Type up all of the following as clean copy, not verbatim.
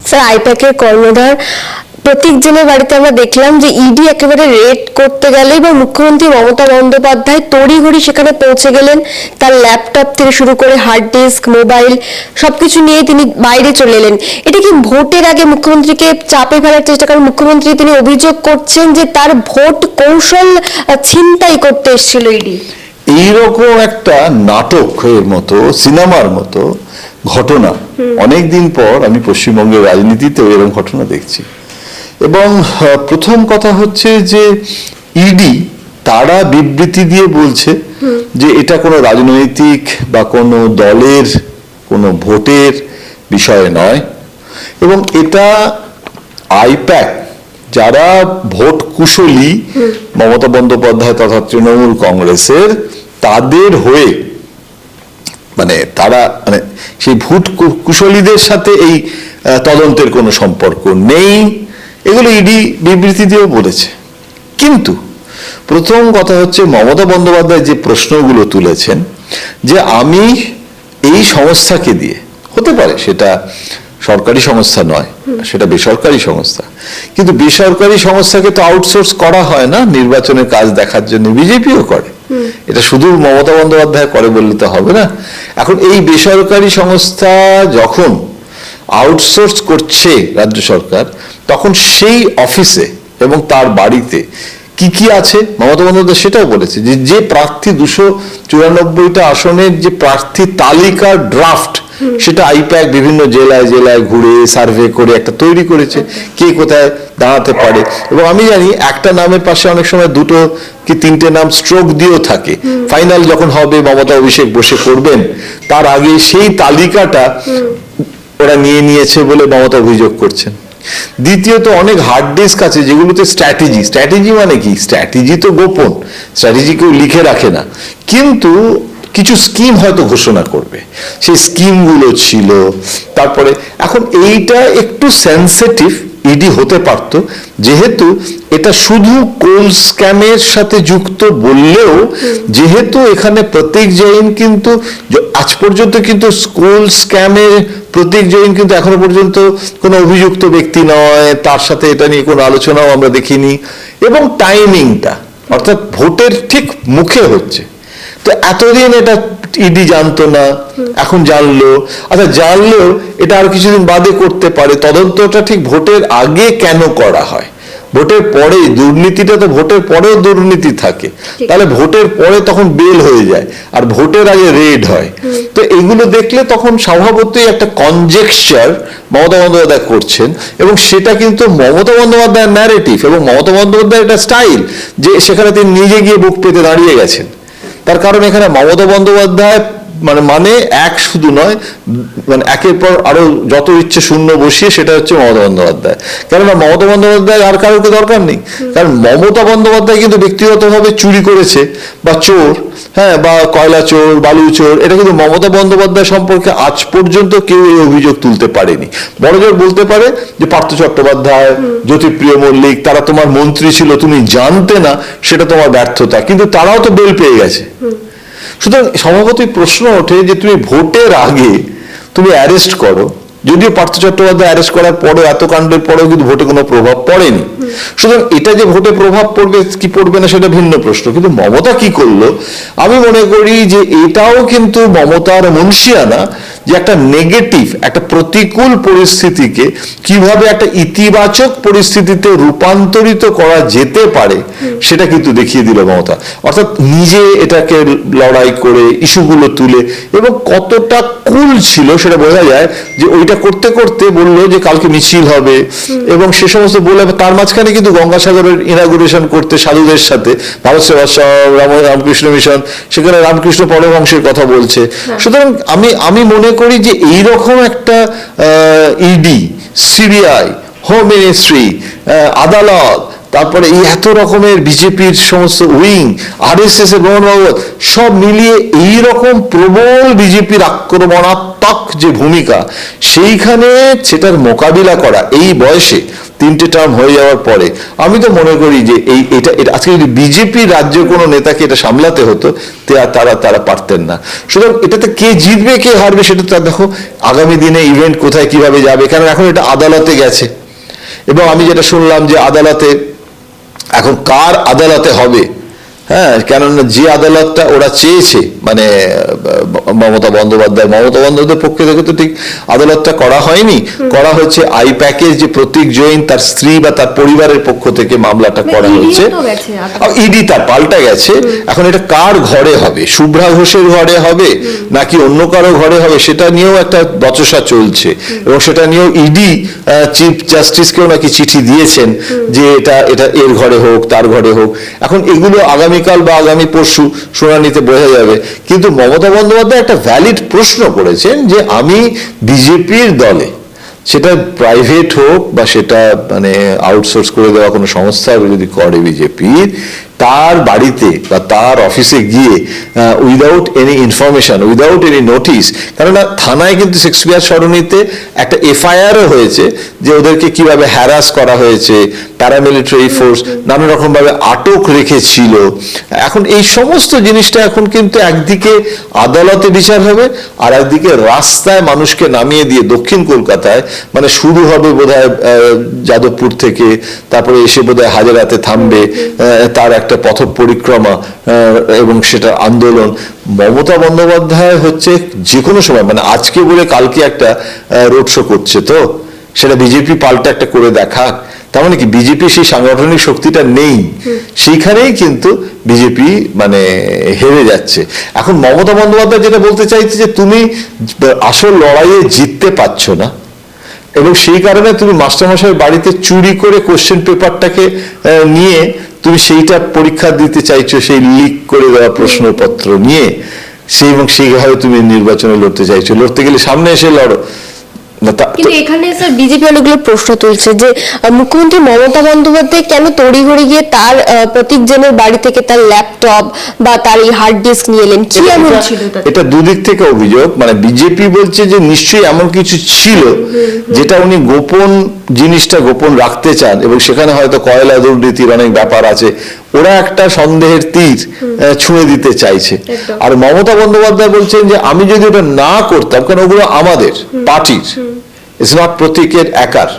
Sir, আইপ্যাকের কর্ণধার প্রতীক জেনের বাড়িতে আমরা দেখলাম যে ইডি একেবারে রেড করতে গেলে এবং মুখ্যমন্ত্রী মমতা বন্দ্যোপাধ্যায় তড়িঘড়ি সেখানে পৌঁছে গেলেন। তার ল্যাপটপ থেকে শুরু করে হার্ড ডিস্ক, মোবাইল সবকিছু নিয়ে তিনি বাইরে চলে এলেন। এটা কি ভোটের আগে মুখ্যমন্ত্রীকে চাপে ফেলার চেষ্টা? কারণ মুখ্যমন্ত্রী তিনি অভিযোগ করছেন যে তার ভোট কৌশল ছিনতাই করতে এসেছিল ইডি। এইরকম একটা নাটকের মতো, সিনেমার মতো ঘটনা অনেকদিন পর আমি পশ্চিমবঙ্গের রাজনীতিতেও এরকম ঘটনা দেখছি। এবং প্রথম কথা হচ্ছে যে ইডি তারা বিবৃতি দিয়ে বলছে যে এটা কোনো রাজনৈতিক বা কোনো দলের কোনো ভোটের বিষয় নয়, এবং এটা আইপ্যাক যারা ভোট কুশলী মমতা বন্দ্যোপাধ্যায় তথা তৃণমূল কংগ্রেসের, তাদের হয়ে মানে তারা মানে সেই ভোট কুশলীদের সাথে এই তদন্তের কোনো সম্পর্ক নেই, এগুলো ইডি বিবৃতি দিয়েও বলেছে। কিন্তু প্রথম কথা হচ্ছে মমতা বন্দ্যোপাধ্যায় যে প্রশ্নগুলো তুলেছেন যে আমি এই সংস্থাকে দিয়ে, হতে পারে সেটা সরকারি সংস্থা নয়, সেটা বেসরকারি সংস্থা, কিন্তু বেসরকারি সংস্থাকে তো আউটসোর্স করা হয় না নির্বাচনের কাজ দেখার জন্য, বিজেপিও করে, এটা শুধু মমতা বন্দ্যোপাধ্যায় করে বললে তো হবে না। এখন এই বেসরকারি সংস্থা যখন আউটসোর্স করছে রাজ্য সরকার, তখন সেই অফিসে এবং তার বাড়িতে কি কি আছে মমতা বন্দ্যোপাধ্যায় সেটাও বলেছে যে যে প্রার্থী 294টা আসনের যে প্রার্থী তালিকার ড্রাফট, সেটা আইপ্যাক বিভিন্ন জেলায় জেলায় ঘুরে সার্ভে করে একটা তৈরি করেছে কে কোথায় দাঁড়াতে পারে। এবং আমি জানি একটা নামের পাশে অনেক সময় 2 কি 3টে নাম স্ট্রোক দিয়েও থাকে। ফাইনাল যখন হবে মমতা অভিষেক বসে করবেন, তার আগে সেই তালিকাটা ওরা নিয়ে নিয়েছে বলে মমতা অভিযোগ করছেন। দ্বিতীয়ত অনেক হার্ড ডিস্ক আছে যেগুলোতে স্ট্র্যাটেজি মানে কি, স্ট্র্যাটেজি তো গোপন, স্ট্র্যাটেজি কেউ লিখে রাখে না, কিন্তু কিছু স্কিম হয়তো ঘোষণা করবে, সেই স্কিমগুলো ছিল। তারপরে এখন এইটা একটু সেন্সিটিভ ইডি হতে পারত, যেহেতু এটা শুধু কোল স্ক্যামের সাথে যুক্ত বললেও, যেহেতু এখানে প্রতীক জৈন কিন্তু আজ পর্যন্ত কিন্তু কোল স্ক্যামে প্রতীক জৈন কিন্তু এখনো পর্যন্ত কোনো অভিযুক্ত ব্যক্তি নয়, তার সাথে এটা নিয়ে কোনো আলোচনাও আমরা দেখিনি, এবং টাইমিংটা অর্থাৎ ভোটের ঠিক মুখে হচ্ছে। তো এতদিন এটা ইডি জানতো না, এখন জানলো। আচ্ছা, জানলেও এটা আর কিছুদিন বাদে করতে পারে। তদন্তটা ঠিক ভোটের আগে কেন করা হয়? ভোটের পরে দুর্নীতিটা তো ভোটের পরেও দুর্নীতি থাকে, তাহলে ভোটের পরে তখন বেল হয়ে যায় আর ভোটের আগে রেড হয়। তো এগুলো দেখলে তখন স্বভাবতই একটা কনজেকচার মমতা বন্দ্যোপাধ্যায় করছেন, এবং সেটা কিন্তু মমতা বন্দ্যোপাধ্যায়ের ন্যারেটিভ এবং মমতা বন্দ্যোপাধ্যায়ের একটা স্টাইল, যে সেখানে তিনি নিজে গিয়ে বুক পেতে দাঁড়িয়ে গেছেন। তার কারণ এখানে মমতা বন্দ্যোপাধ্যায় মানে এক শুধু নয়, মানে একের পর আরো যত ইচ্ছে শূন্য বসিয়ে সেটা হচ্ছে মমতা বন্দ্যোপাধ্যায়। কেননা মমতা বন্দ্যোপাধ্যায় আর কারোকে দরকার নেই, কারণ মমতা বন্দ্যোপাধ্যায় কিন্তু ব্যক্তিগতভাবে চুরি করেছে বা চোর, হ্যাঁ, বা কয়লা চোর, বালু চোর, এটা কিন্তু মমতা বন্দ্যোপাধ্যায় সম্পর্কে আজ পর্যন্ত কেউ এই অভিযোগ তুলতে পারেনি। বড়জোর বলতে পারে যে পার্থ চট্টোপাধ্যায়, জ্যোতিপ্রিয় মল্লিক, তারা তোমার মন্ত্রী ছিল, তুমি জানতে না, সেটা তোমার ব্যর্থতা, কিন্তু তারাও তো বেল পেয়ে গেছে। সুতরাং স্বভাবতই প্রশ্ন ওঠে যে তুমি ভোটের আগে তুমি অ্যারেস্ট করো, যদিও পার্থ চট্টোপাধ্যায় অ্যারেস্ট করার পরেও, এত কাণ্ডের পরেও কিন্তু ভোটে কোনো প্রভাব পড়েনি। সুতরাং এটা যে ভোটে প্রভাব পড়বে কি পড়বে না সেটা ভিন্ন প্রশ্ন, কিন্তু মমতা কি করলো, আমি মনে করি যে এটাও কিন্তু মমতার মুনশিয়ানা, যে একটা নেগেটিভ, একটা প্রতিকূল পরিস্থিতিকে কিভাবে একটা ইতিবাচক পরিস্থিতিতে রূপান্তরিত করা যেতে পারে সেটা কিন্তু দেখিয়ে দিল মমতা। অর্থাৎ নিজে এটাকে লড়াই করে ইস্যুগুলো তুলে, এবং কতটা কুল ছিল সেটা বোঝা যায় যে ওইটা করতে করতে বললো যে কালকে মিছিল হবে, এবং সে সমস্ত বলে তার মাঝখানে কিন্তু গঙ্গাসাগরের ইনাগুরেশন করতে সাধুদের সাথে ভারত সেবাশ্রম, রামকৃষ্ণ মিশন, সেখানে রামকৃষ্ণ পরমহংসের কথা বলছে। সুতরাং আমি মনে করি যে এইরকম একটা ইডি, সিবিআই, হোম মিনিস্ট্রি, আদালত, তারপরে এই এত রকমের বিজেপির সমস্ত উইং, RSS এর মোহন ভাগবত সব মিলিয়ে এই রকম প্রবল বিজেপির আক্রমণাত্মক যে ভূমিকা, সেইখানে সেটার মোকাবিলা করা এই বয়সে 3টে টার্ম হয়ে যাওয়ার পরে, আমি তো মনে করি যে এটা আজকে যদি বিজেপি রাজ্য কোনো নেতাকে এটা সামলাতে হতো তারা পারতেন না। সুতরাং এটাতে কে জিতবে কে হারবে সেটা তো দেখো আগামী দিনে ইভেন্ট কোথায় কিভাবে যাবে, কারণ এখন এটা আদালতে গেছে এবং আমি যেটা শুনলাম যে আদালতে এখন কার আদালতে হবে, হ্যাঁ, কেননা যে আদালতটা ওরা চেয়েছে মানে মমতা বন্দ্যোপাধ্যায়ের পক্ষে থেকে তো ঠিক আদালতটা করা হয়নি, করা হচ্ছে আইপ্যাকের যে প্রতীক জৈন তার স্ত্রী বা তার পরিবারের পক্ষ থেকে মামলাটা করা হচ্ছে, ইডি তার পাল্টা গেছে। এখন এটা কার ঘরে হবে, শুভ্রা ঘোষের ঘরে হবে নাকি অন্য কারো ঘরে হবে, সেটা নিয়েও একটা বচসা চলছে এবং সেটা নিয়েও ইডি চিফ জাস্টিসকেও নাকি চিঠি দিয়েছেন যে এটা এর ঘরে হোক তার ঘরে হোক। এখন এগুলো আগামীকাল বা আগামী পরশু শুনানিতে বোঝা যাবে। কিন্তু মমতা বন্দ্যোপাধ্যায় একটা ভ্যালিড প্রশ্ন করেছেন যে আমি বিজেপির দলে, সেটা প্রাইভেট হোক বা সেটা মানে আউটসোর্স করে দেওয়া কোনো সংস্থা যদি করে বিজেপির, তার বাড়িতে বা তার অফিসে গিয়ে without any information, without any notice, কেননা থানায় কিন্তু শেক্সপিয়ার সরণিতে একটা এফআইআরও হয়েছে যে ওদেরকে কিভাবে হ্যারাস করা হয়েছে, প্যারামিলিটারি ফোর্স নানা রকম ভাবে আটক রেখেছিল। এখন এই সমস্ত জিনিসটা এখন কিন্তু একদিকে আদালতে বিচার হবে আর একদিকে রাস্তায় মানুষকে নামিয়ে দিয়ে দক্ষিণ কলকাতায় মানে শুরু হবে বোধহয় যাদবপুর থেকে, তারপরে এসে বোধহয় হাজারাতে থামবে, তার একটা পথ পরিক্রমা এবং সেটা আন্দোলন। মমতা বন্দ্যোপাধ্যায় হচ্ছে যে কোনো সময় মানে আজকে বলে কালকে একটা রোড শো করছে, তো সেটা বিজেপি পাল্টা একটা করে দেখাক, তার মানে কি বিজেপি সেই সাংগঠনিক শক্তিটা নেই, সেইখানেই কিন্তু বিজেপি মানে হেরে যাচ্ছে। এখন মমতা বন্দ্যোপাধ্যায় যেটা বলতে চাইছে যে তুমি আসল লড়াইয়ে জিততে পারছো না এবং সেই কারণে তুমি মাস্টারমশাইয়ের বাড়িতে চুরি করে কোশ্চেন পেপারটাকে নিয়ে তুমি সেইটা পরীক্ষা দিতে চাইছো, সেই লিক করে দেওয়া প্রশ্নপত্র নিয়ে এবং সেইভাবে তুমি নির্বাচনে লড়তে চাইছো, লড়তে গেলে সামনে এসে লড়ো। কিন্তু এখানে স্যার বিজেপি অনেকগুলো প্রশ্ন তুলছে যে মুখ্যমন্ত্রী মমতা বন্দ্যোপাধ্যায় কেন তড়িঘড়ি গিয়ে তার প্রতীক জেনের বাড়ি থেকে তার ল্যাপটপ বা তার এই হার্ড ডিস্ক নিয়ে এলেন, কি এমন ছিল? এটা দুদিক থেকে অভিযোগ, মানে বিজেপি বলছে যে নিশ্চয়ই এমন কিছু ছিল যেটা উনি গোপন জিনিসটা গোপন রাখতে চান এবং সেখানে হয়তো কয়লা দুর্নীতির অনেক ব্যাপার আছে, ওরা একটা সন্দেহের তীর ছুঁড়ে দিতে চাইছে। আর মমতা বন্দ্যোপাধ্যায় বলছেন যে আমি যদি ওটা না করতাম, কারণ ওগুলো আমাদের পার্টির, ইটস নট প্রতীকের একার,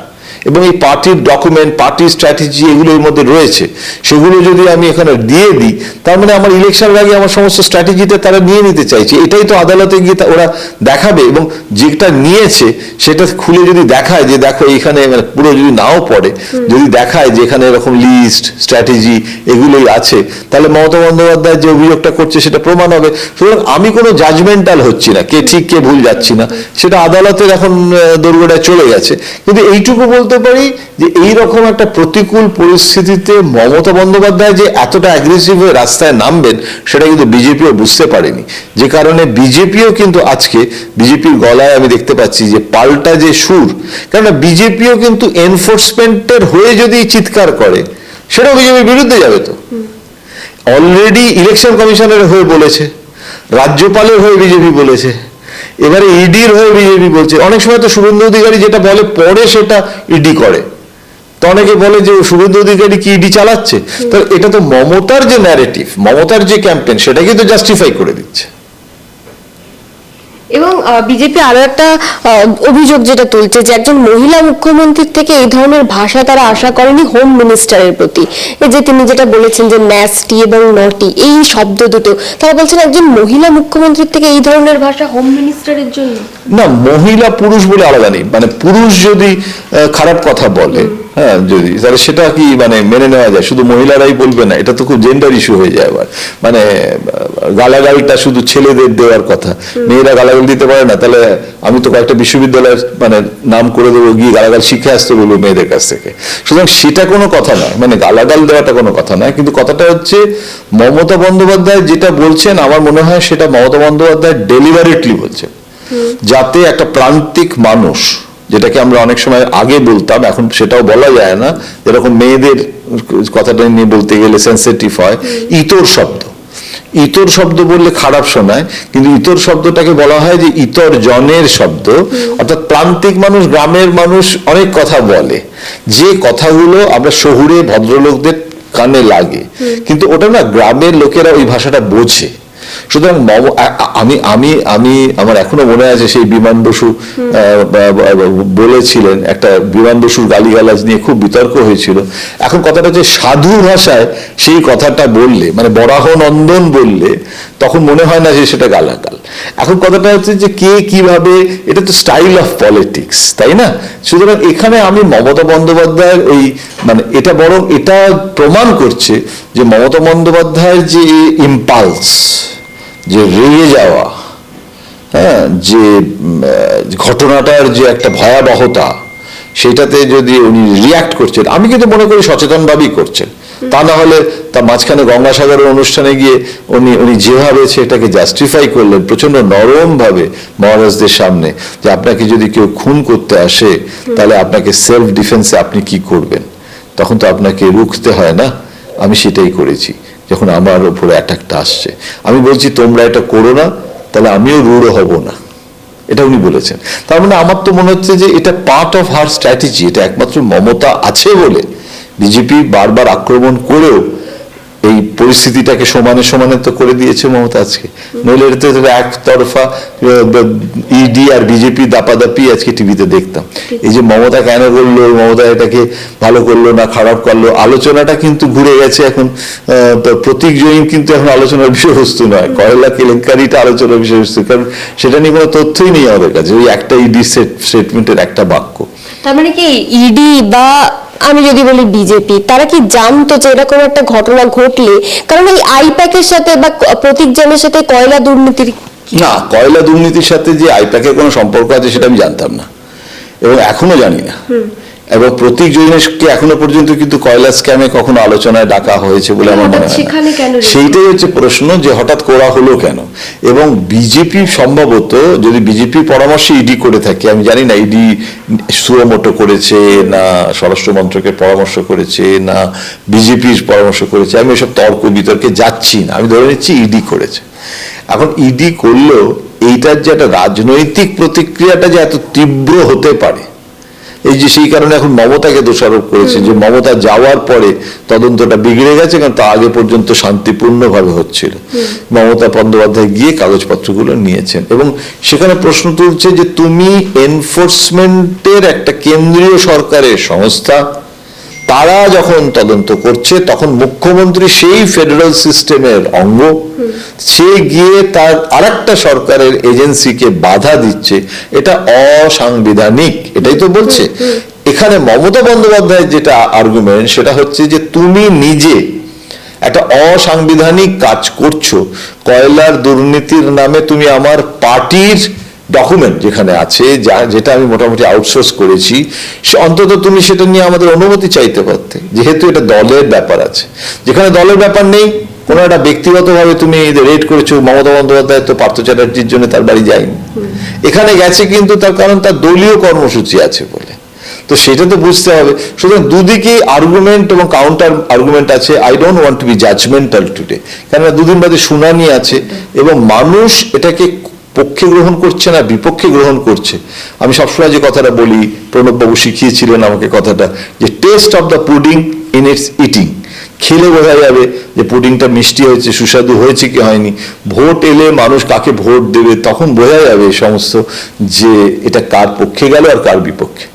এবং এই পার্টির ডকুমেন্ট পার্টির স্ট্র্যাটেজি এগুলোর মধ্যে রয়েছে, সেগুলো যদি আমি এখানে দিয়ে দিই তার মানে আমার ইলেকশনের আগে আমার সমস্ত স্ট্র্যাটেজিটা তারা নিয়ে নিতে চাইছে। এটাই তো আদালতে গিয়ে ওরা দেখাবে এবং যেটা নিয়েছে সেটা খুলে যদি দেখায় যে দেখো এখানে মানে পুরো যদি নাও পড়ে, যদি দেখায় যে এখানে এরকম লিস্ট স্ট্র্যাটেজি এগুলোই আছে, তাহলে মমতা বন্দ্যোপাধ্যায় যে অভিযোগটা করছে সেটা প্রমাণ হবে। সুতরাং আমি কোনো জাজমেন্টাল হচ্ছি না, কে ঠিক কে ভুল যাচ্ছি না, সেটা আদালতের এখন দোরগোড়ায় চলে গেছে। কিন্তু এইটুকু বলতে পারি যে এইরকম একটা প্রতিকূল পরিস্থিতিতে মমতা বন্দ্যোপাধ্যায় যে এতটা অ্যাগ্রেসিভ হয়ে রাস্তায় নামবেন সেটা কিন্তু বিজেপিও বুঝতে পারেনি, যে কারণে বিজেপিও কিন্তু আজকে বিজেপির গলায় আমি দেখতে পাচ্ছি যে পাল্টা যে সুর, কেননা বিজেপিও কিন্তু এনফোর্সমেন্টের হয়ে যদি চিৎকার করে সেটাও বিজেপির বিরুদ্ধে যাবে। তো অলরেডি ইলেকশন কমিশনের হয়ে বলেছে, রাজ্যপালের হয়ে বিজেপি বলেছে, এবারে ইডির হয়ে বিজেপি বলছে। অনেক সময় তো শুভেন্দু অধিকারী যেটা বলে পরে সেটা ইডি করে, তো অনেকে বলে যে শুভেন্দু অধিকারী কি ইডি চালাচ্ছে, তো এটা তো মমতার যে ন্যারেটিভ, মমতার যে ক্যাম্পেইন সেটাকে তো জাস্টিফাই করে দিচ্ছে। এবং বিজেপি আরো একটা অভিযোগ যেটা তুলছে যে একজন মহিলা মুখ্যমন্ত্রীর থেকে এই ধরনের ভাষা তারা আশা করেনি হোম মিনিস্টারের প্রতি। এই যে তিনি যেটা বলেছেন যে ন্যাস্টি এবং নটি এই শব্দ দুটো, তারা বলছেন একজন মহিলা মুখ্যমন্ত্রীর থেকে এই ধরনের ভাষা হোম মিনিস্টারের জন্য না, মহিলা পুরুষ বলে আলাদা নেই, মানে পুরুষ যদি খারাপ কথা বলে হ্যাঁ যদি, তাহলে সেটা কি মানে মেনে নেওয়া যায়, শুধু মহিলারাই বলবে না, এটা তো খুব জেন্ডার ইস্যু হয়ে যায়। আবার মানে গালাগালটা শুধু ছেলেদের দেওয়ার কথা, মেয়েরা গালাগাল দিতে পারে না, তাহলে আমি তো কয়েকটা বিশ্ববিদ্যালয়ের মানে নাম করে দেবো, গিয়ে গালাগাল শিখে আসতে বলবো মেয়েদের কাছ থেকে। সুতরাং সেটা কোনো কথা নয়, মানে গালাগাল দেওয়াটা কোনো কথা নয়, কিন্তু কথাটা হচ্ছে মমতা বন্দ্যোপাধ্যায় যেটা বলছেন আমার মনে হয় সেটা মমতা বন্দ্যোপাধ্যায় ডেলিভারেটলি বলছেন, যাতে একটা প্রান্তিক মানুষ যেটাকে আমরা অনেক সময় আগে বলতাম, এখন সেটাও বলা যায় না, যেরকম মেয়েদের কথাটা নিয়ে বলতে গেলে সেন্সিটিভ হয়, ইতর শব্দ। ইতর শব্দ বললে খারাপ শোনায়, কিন্তু ইতর শব্দটাকে বলা হয় যে ইতর জনের শব্দ, অর্থাৎ প্রান্তিক মানুষ, গ্রামের মানুষ অনেক কথা বলে, যে কথাগুলো আমরা শহুরে ভদ্রলোকদের কানে লাগে, কিন্তু ওটা না গ্রামের লোকেরা ওই ভাষাটা বোঝে। সুতরাং আমি আমি আমি আমার এখনো মনে আছে সেই বিমান বসু বলেছিলেন, একটা বিমান বসুর গালিগালাজ নিয়ে খুব বিতর্ক হয়েছিল। এখন কথাটা হচ্ছে সাধু ভাষায় সেই কথাটা বললে, মানে বরাহ নন্দন বললে, তখন মনে হয় না যে সেটা গালাগাল। এখন কথাটা হচ্ছে যে কে কিভাবে, এটা তো স্টাইল অফ পলিটিক্স, তাই না? সুতরাং এখানে আমি মমতা বন্দ্যোপাধ্যায়ের এই মানে এটা বরং এটা প্রমাণ করছে যে মমতা বন্দ্যোপাধ্যায়ের যে ইম্পালস, যে রেগে যাওয়া, হ্যাঁ, যে ঘটনাটার যে একটা ভয়াবহতা, সেটাতে যদি উনি রিয়াক্ট করছেন, আমি কিন্তু মনে করি সচেতনভাবেই করছেন। তা না হলে তার মাঝখানে গঙ্গাসাগরের অনুষ্ঠানে গিয়ে উনি যেভাবে সেটাকে জাস্টিফাই করলেন প্রচন্ড নরম ভাবে মহারাজদের সামনে, যে আপনাকে যদি কেউ খুন করতে আসে তাহলে আপনাকে সেলফ ডিফেন্সে আপনি কি করবেন, তখন তো আপনাকে রুখতে হয় না। আমি সেটাই করেছি যখন আমার উপরে অ্যাটাকটা আসছে। আমি বলছি তোমরা এটা করো না, তাহলে আমিও রূঢ় হব না, এটা উনি বলেছেন। তার মানে আমার তো মনে হচ্ছে যে এটা পার্ট অফ হার স্ট্র্যাটেজি। এটা একমাত্র মমতা আছে বলে বিজেপি বারবার আক্রমণ করেও এই পরিস্থিতিটাকে সমানে সমানে তো করে দিয়েছে মমতা আজকে। নইলে এটা তো একতরফা ইডি আর বিজেপি দাপাদাপি আজকে টিভিতে দেখতাম। এই যে মমতা কেন করলো, মমতা এটাকে ভালো করলো না খারাপ করলো, আলোচনাটা কিন্তু ঘুরে গেছে এখন। প্রতীক জৈন কিন্তু এখন আলোচনার বিষয়বস্তু নয়, কয়লা কেলেঙ্কারিটা আলোচনার বিষয়বস্তু, কারণ সেটা নিয়ে কোনো তথ্যই নেই আমাদের কাছে, ওই একটা ইডি স্টেটমেন্টের একটা বাক্য। তার মানে কি ইডি বা আমি যদি বলি বিজেপি, তারা কি জানতো যে এরকম একটা ঘটনা ঘটলে? কারণ এই আইপ্যাকের সাথে বা প্রতীক জ্যামের সাথে কয়লা দুর্নীতির, না, কয়লা দুর্নীতির সাথে যে আইপ্যাকের কোনো সম্পর্ক আছে সেটা আমি জানতাম না, এবং এখনো জানি না। এবং প্রতীক জৈনকে এখনো পর্যন্ত কিন্তু কয়লা স্ক্যামে কখনো আলোচনায় ডাকা হয়েছে বলে আমার মনে হয় না। সেইটাই হচ্ছে প্রশ্ন, যে হঠাৎ করা হলো কেন। এবং বিজেপি সম্ভবত, যদি বিজেপির পরামর্শে ইডি করে থাকে, আমি জানি না ইডি সুমোটো করেছে না স্বরাষ্ট্র মন্ত্রকের পরামর্শ করেছে না বিজেপির পরামর্শ করেছে, আমি এসব তর্ক বিতর্কে যাচ্ছি না, আমি ধরে নিচ্ছি ইডি করেছে। এখন ইডি করলেও এইটার যে একটা রাজনৈতিক প্রতিক্রিয়াটা যে এত তীব্র হতে পারে, এই যে সেই কারণে এখন মমতাকে দোষারোপ করেছে যে মমতা যাওয়ার পরে তদন্তটা বিগড়ে গেছে, কারণ তা আগে পর্যন্ত শান্তিপূর্ণভাবে হচ্ছিল। মমতা বন্দ্যোপাধ্যায় গিয়ে কাগজপত্রগুলো নিয়েছেন এবং সেখানে প্রশ্ন তুলছে যে তুমি এনফোর্সমেন্টের একটা কেন্দ্রীয় সরকারের সংস্থা, তারা যখন তদন্ত করছে তখন মুখ্যমন্ত্রী সেই ফেডারেল সিস্টেমের অঙ্গ, সে গিয়ে তার আরেকটা সরকারের এজেন্সিকে বাধা দিচ্ছে, এটা অসাংবিধানিক, এটাই তো বলছে। এখানে মমতা বন্দ্যোপাধ্যায়ের যেটা আর্গুমেন্ট সেটা হচ্ছে যে তুমি নিজে একটা অসাংবিধানিক কাজ করছো, কয়লার দুর্নীতির নামে তুমি আমার পার্টির ডকুমেন্ট যেখানে আছে, যেটা আমি মোটামুটি আউটসোর্স করেছি, অন্তত তুমি সেটা নিয়ে আমাদের অনুমতি চাইতে পারতে, যেহেতু এটা দলের ব্যাপার আছে। যেখানে দলের ব্যাপার নেই, কোনো একটা ব্যক্তিগতভাবে তুমি রেড করেছো, মমতা বন্দ্যোপাধ্যায় তো পার্থ চ্যাটার্জির জন্য তার বাড়ি যায়নি, এখানে গেছে কিন্তু তার কারণ তার দলীয় কর্মসূচি আছে বলে, তো সেটা তো বুঝতে হবে। সুতরাং দুদিকে আর্গুমেন্ট এবং কাউন্টার আর্গুমেন্ট আছে। I don't want to be judgemental today, কেননা দুদিন বাদে শুনানি আছে এবং মানুষ এটাকে পক্ষে গ্রহণ করছে না বিপক্ষে গ্রহণ করছে। আমি সবসময় যে কথাটা বলি, প্রণববাবু শিখিয়েছিলেন আমাকে কথাটা, যে test of the pudding in it's eating. খেলে বোঝা যাবে যে পুডিংটা মিষ্টি হয়েছে, সুস্বাদু হয়েছে কি হয়নি। ভোট এলে মানুষ কাকে ভোট দেবে তখন বোঝা যাবে এই সমস্ত, যে এটা কার পক্ষে গেল আর কার বিপক্ষে।